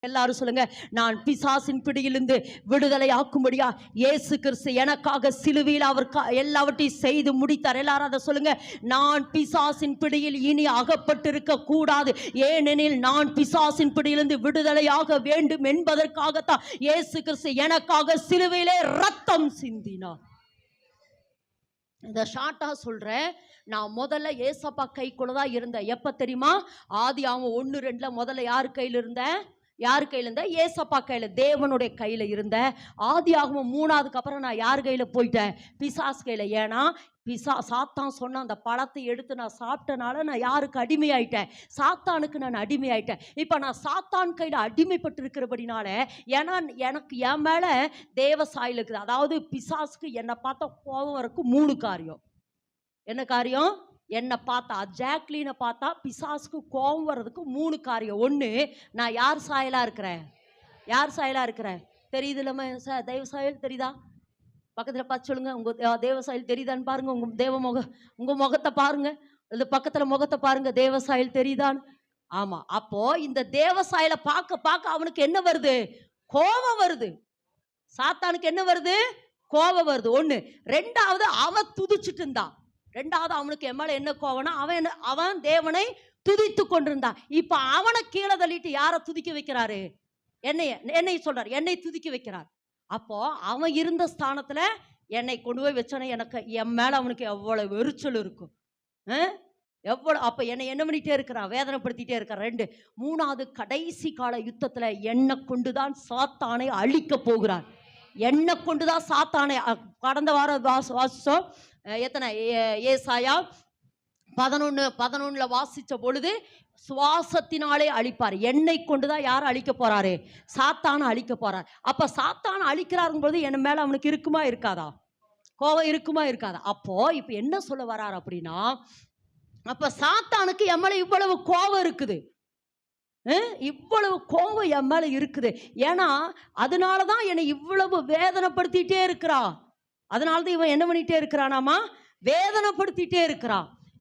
எல்லாரும் சொல்லுங்க, நான் பிசாசின் பிடியிலிருந்து விடுதலை ஆக்கும்படியா இயேசு கிறிஸ்து எனக்காக சிலுவையில் அவர் எல்லாவற்றையும் செய்து முடித்தார். எல்லாரும் அதை சொல்லுங்க, நான் பிசாசின் பிடியில் இனி அகப்பட்டிருக்க கூடாது, ஏனெனில் நான் பிசாசின் பிடியிலிருந்து விடுதலையாக வேண்டும் என்பதற்காகத்தான் இயேசு கிறிஸ்து எனக்காக சிலுவையிலே ரத்தம் சிந்தினார். இந்த ஷார்ட்டா சொல்றேன். நான் முதல்ல ஏசப்பா கைக்குள்ளதான் இருந்தேன். எப்ப தெரியுமா? ஆதியாகமம் 1:2 முதல்ல யார் கையில் இருந்தேன்? யார் கையில் இருந்த? ஏசப்பா கையில், தேவனுடைய கையில் இருந்த. ஆதியாகமம் 3 அப்புறம் நான் யார் கையில் போயிட்டேன்? பிசாஸ் கையில். ஏன்னா சாத்தான் சொன்ன அந்த பழத்தை எடுத்து நான் சாப்பிட்டனால நான் யாருக்கு அடிமையாயிட்டேன்? சாத்தானுக்கு நான் அடிமையாயிட்டேன். இப்போ நான் சாத்தான் கையில் அடிமைப்பட்டு இருக்கிறபடினால, ஏன்னா எனக்கு என் மேலே தேவ சாயல் இருக்குது. அதாவது பிசாசுக்கு என்னை பார்த்தா கோபம் வரக்கு 3 காரியம். என்ன காரியம்? என்னை பார்த்தா, ஜாக்லினை பார்த்தா பிசாசுக்கு கோபம் வர்றதுக்கு 3 காரியம். 1, நான் யார் சாயலாக இருக்கிறேன்? யார் சாயலாக இருக்கிறேன்? தெரியுது இல்லைம்மா? தெய்வ சாயல் தெரியுதா? பக்கத்தில் பார்த்து சொல்லுங்க, உங்கள் தேவ சாயல் தெரியுதான்னு பாருங்க. உங்கள் முகத்தை பாருங்க, இது பக்கத்தில் முகத்தை பாருங்க, தேவ சாயல் தெரியுதான்னு. ஆமாம். அப்போ இந்த தேவ சாயலை பார்க்க பார்க்க அவனுக்கு என்ன வருது? கோபம் வருது. சாத்தானுக்கு என்ன வருது? கோபம் வருது. 1. 2வது, அவன் துதிச்சுட்டு இருந்தான். 2வது, அவனுக்கு எம்மால என்ன கோவம்னா, அவன் தேவனை துதித்து கொண்டிருந்தான். இப்ப அவனை கீழே தள்ளிட்டு யாரை துதிக்க வைக்கிறாரு? என்னை சொல்றாரு, என்னை துதிக்க வைக்கிறார். அப்போ அவன் இருந்த ஸ்தானத்துல என்னை கொண்டு போய் வச்சோன்னே எனக்கு என் மேல அவனுக்கு எவ்வளவு வெறிச்சல் இருக்கும், எவ்வளவு. அப்ப என்னை என்ன பண்ணிட்டே இருக்கிறான்? வேதனைப்படுத்திட்டே இருக்கிறான். 2. 3வது, கடைசி கால யுத்தத்துல என்னை கொண்டுதான் சாத்தானை அழிக்க போகிறார். என்னை கொண்டுதான் சாத்தானை. கடந்த வாரம் வாசிச்சோம். எத்தனை? ஏசாயா 11:11 வாசிச்ச பொழுது, சுவாசத்தினாலே அழிப்பார். என்னை கொண்டுதான் யாரை அழிக்க போறாரு? சாத்தானை அழிக்க போறார். அப்ப சாத்தானை அழிக்கிறாருங்க பொழுது என் மேல அவனுக்கு இருக்குமா இருக்காதா? கோபம் இருக்குமா இருக்காதா? அப்போ இப்ப என்ன சொல்ல வர்றாரு அப்படின்னா, அப்ப சாத்தானுக்கு என் மேல இவ்வளவு கோபம் இருக்குது, இவ்வளவு கோபம் என் மேல இருக்குது. ஏன்னா அதனாலதான் என்னை இவ்வளவு வேதனைப்படுத்திட்டே இருக்கிறான். அதனாலதான் இவன் என்ன பண்ணிட்டே இருக்கிறானாமா? வேதனைப்படுத்திட்டே இருக்கிறான்.